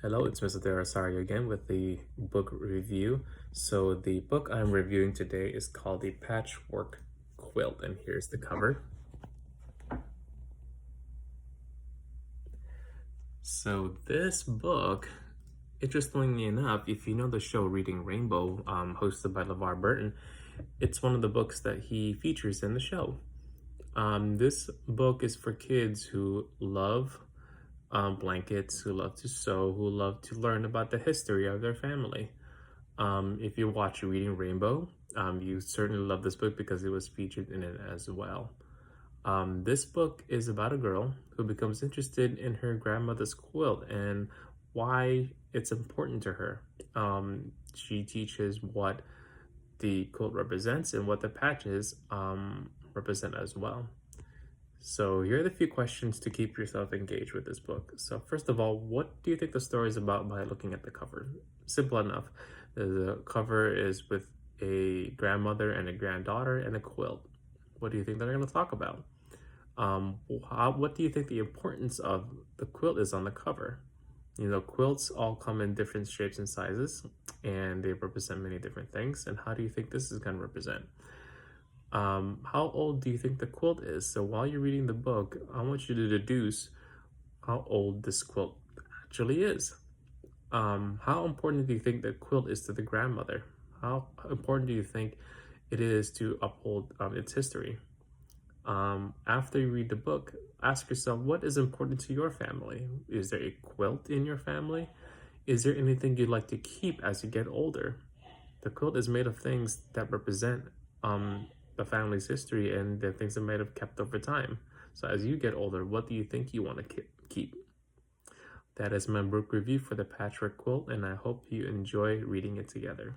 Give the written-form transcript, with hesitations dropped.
Hello, it's Mr. Derasari again with the book review. So the book I'm reviewing today is called the Patchwork Quilt, and here's the cover. So this book, interestingly enough, if you know the show Reading Rainbow, hosted by LeVar Burton, it's one of the books that he features in the show. This book is for kids who love blankets, who love to sew, who love to learn about the history of their family. If you watch Reading Rainbow, you certainly love this book because it was featured in it as well. This book is about a girl who becomes interested in her grandmother's quilt and why it's important to her. She teaches what the quilt represents and what the patches represent as well. So here are the few questions to keep yourself engaged with this book. So first of all, what do you think the story is about by looking at the cover? Simple enough. The cover is with a grandmother and a granddaughter and a quilt. What do you think they're going to talk about? What do you think the importance of the quilt is on the cover? You know, quilts all come in different shapes and sizes, and they represent many different things. And how do you think this is going to represent? How old do you think the quilt is? So while you're reading the book, I want you to deduce how old this quilt actually is. How important do you think the quilt is to the grandmother? How important do you think it is to uphold its history? After you read the book, ask yourself, what is important to your family? Is there a quilt in your family? Is there anything you'd like to keep as you get older? The quilt is made of things that represent the family's history and the things that might have kept over time. So as you get older, what do you think you want to keep? That is my book review for the Patchwork Quilt, and I hope you enjoy reading it together.